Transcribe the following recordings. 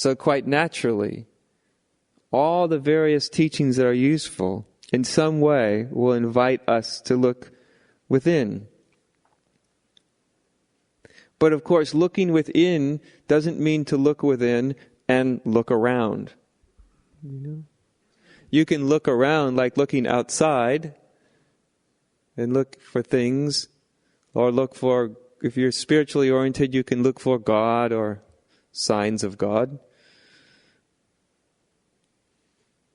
So quite naturally, all the various teachings that are useful in some way will invite us to look within. But of course, looking within doesn't mean to look within and look around. You can look around like looking outside and look for things, or look for, if you're spiritually oriented, you can look for God or signs of God.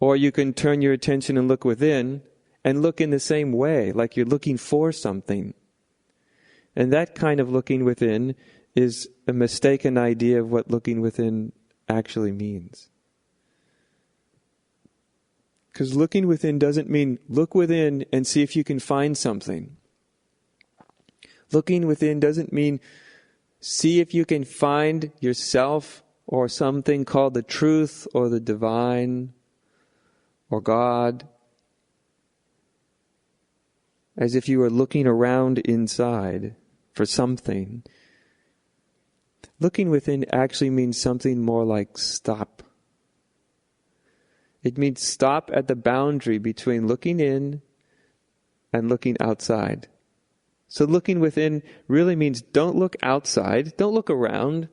Or you can turn your attention and look within and look in the same way, like you're looking for something. And that kind of looking within is a mistaken idea of what looking within actually means. Because looking within doesn't mean look within and see if you can find something. Looking within doesn't mean see if you can find yourself or something called the truth or the divine or God, as if you were looking around inside for something. Looking within actually means something more like stop. It means stop at the boundary between looking in and looking outside. So looking within really means don't look outside, don't look around.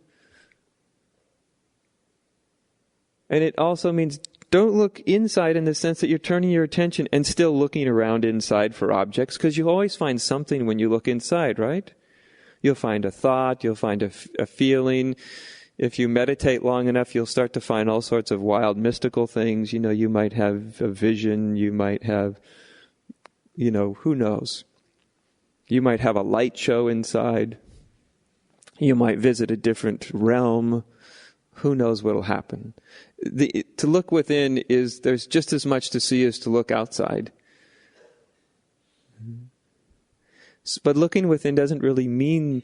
And it also means don't look inside in the sense that you're turning your attention and still looking around inside for objects, because you always find something when you look inside, right? You'll find a thought, you'll find a feeling. If you meditate long enough, you'll start to find all sorts of wild mystical things. You might have a vision, you might have, who knows? You might have a light show inside. You might visit a different realm. Who knows what'll happen? To look within there's just as much to see as to look outside. But looking within doesn't really mean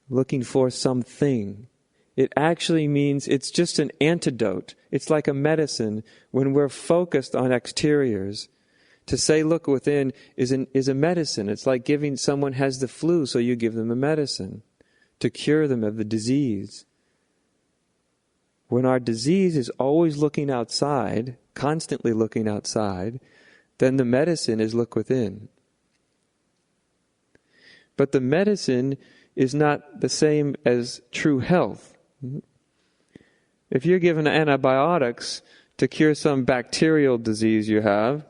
looking for something. It actually means it's just an antidote. It's like a medicine. When we're focused on exteriors, to say look within is a medicine. It's like giving someone has the flu, so you give them a medicine to cure them of the disease. When our disease is always looking outside, constantly looking outside, then the medicine is look within. But the medicine is not the same as true health. If you're given antibiotics to cure some bacterial disease you have,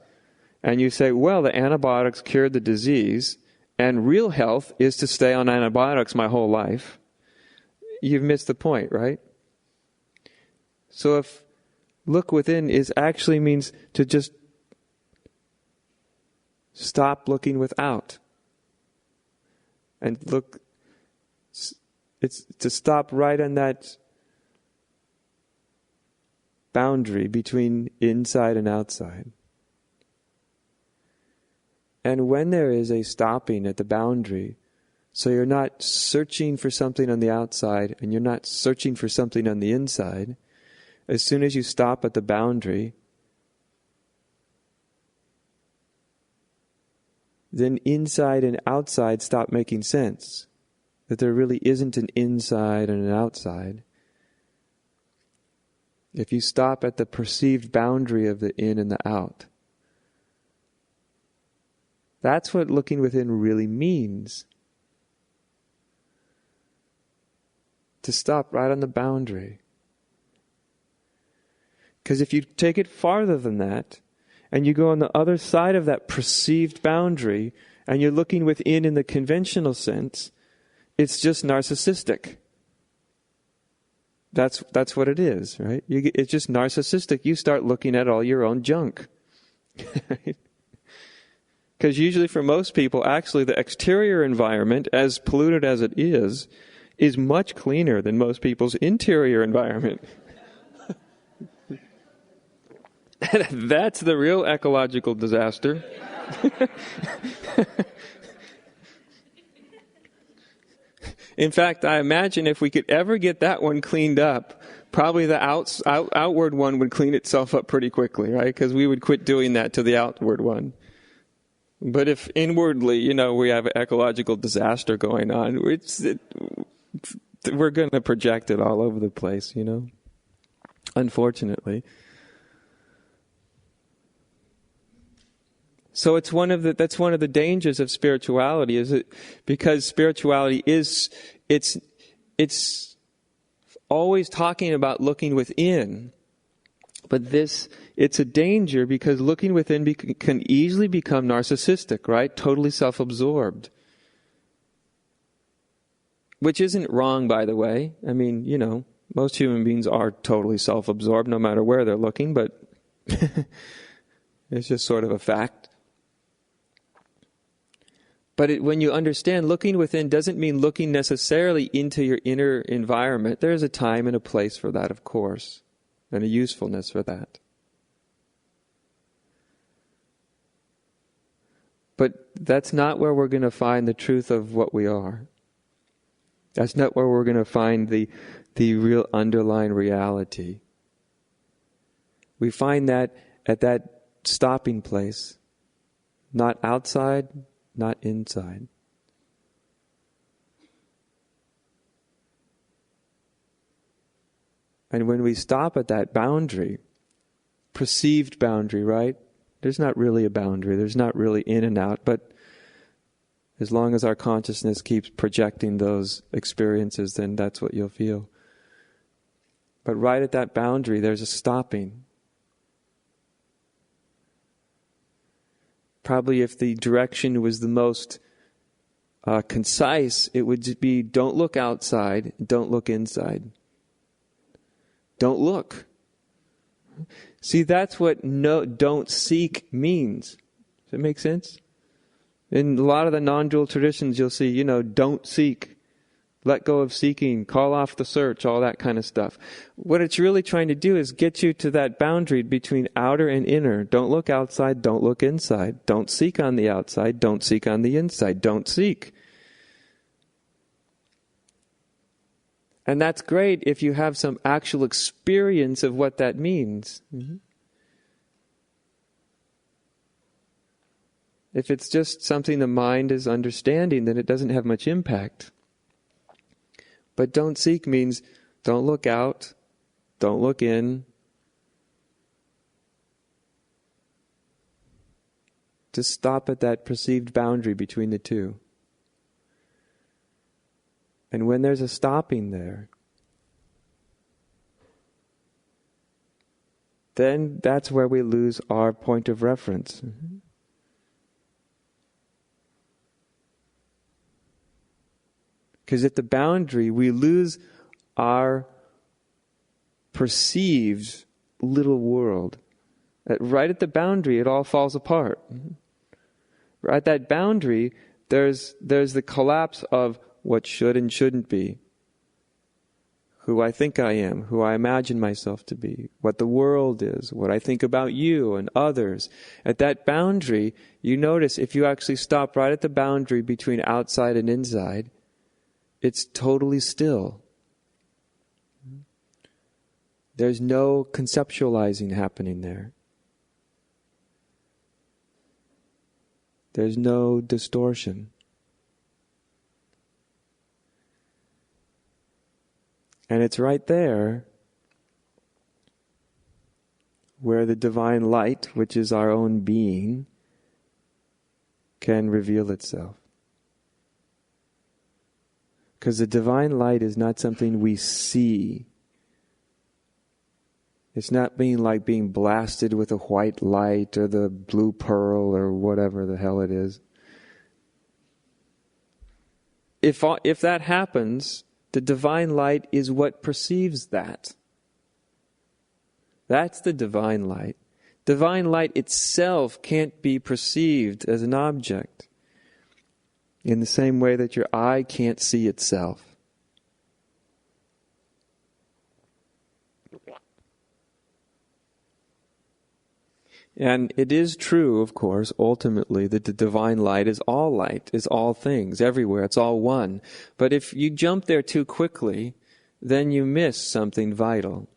and you say, well, the antibiotics cured the disease, and real health is to stay on antibiotics my whole life, you've missed the point, right? So if look within actually means to just stop looking without. And look, it's to stop right on that boundary between inside and outside. And when there is a stopping at the boundary, so you're not searching for something on the outside and you're not searching for something on the inside, as soon as you stop at the boundary, then inside and outside stop making sense. That there really isn't an inside and an outside. If you stop at the perceived boundary of the in and the out, that's what looking within really means. To stop right on the boundary. Because if you take it farther than that, and you go on the other side of that perceived boundary, and you're looking within in the conventional sense, it's just narcissistic. That's what it is, right? It's just narcissistic. You start looking at all your own junk. Because usually for most people, actually the exterior environment, as polluted as it is much cleaner than most people's interior environment. That's the real ecological disaster. In fact, I imagine if we could ever get that one cleaned up, probably the outward one would clean itself up pretty quickly, right? Because we would quit doing that to the outward one. But if inwardly, we have an ecological disaster going on, we're going to project it all over the place, unfortunately. So that's one of the dangers of spirituality, is it because spirituality it's always talking about looking within. But it's a danger because looking within can easily become narcissistic, right? Totally self-absorbed. Which isn't wrong, by the way. I mean, most human beings are totally self-absorbed no matter where they're looking, but it's just sort of a fact. But when you understand, looking within doesn't mean looking necessarily into your inner environment. There's a time and a place for that, of course, and a usefulness for that. But that's not where we're going to find the truth of what we are. That's not where we're going to find the real underlying reality. We find that at that stopping place, not outside, not inside. And when we stop at that boundary, perceived boundary, right? There's not really a boundary. There's not really in and out. But as long as our consciousness keeps projecting those experiences, then that's what you'll feel. But right at that boundary, there's a stopping. Probably if the direction was the most concise, it would be don't look outside, don't look inside. Don't look. See, that's what don't seek means. Does that make sense? In a lot of the non-dual traditions, you'll see, don't seek. Let go of seeking, call off the search, all that kind of stuff. What it's really trying to do is get you to that boundary between outer and inner. Don't look outside, don't look inside. Don't seek on the outside, don't seek on the inside. Don't seek. And that's great if you have some actual experience of what that means. Mm-hmm. If it's just something the mind is understanding, then it doesn't have much impact. But don't seek means don't look out, don't look in. Just stop at that perceived boundary between the two. And when there's a stopping there, then that's where we lose our point of reference. Because at the boundary, we lose our perceived little world. Right at the boundary, it all falls apart. Right at that boundary, there's the collapse of what should and shouldn't be. Who I think I am, who I imagine myself to be, what the world is, what I think about you and others. At that boundary, you notice if you actually stop right at the boundary between outside and inside, it's totally still. There's no conceptualizing happening there. There's no distortion. And it's right there where the divine light, which is our own being, can reveal itself. Because the divine light is not something we see. It's not being blasted with a white light or the blue pearl or whatever the hell it is. If that happens, the divine light is what perceives that. That's the divine light. Divine light itself can't be perceived as an object in the same way that your eye can't see itself. And it is true, of course, ultimately, that the divine light, is all things, everywhere, it's all one. But if you jump there too quickly, then you miss something vital.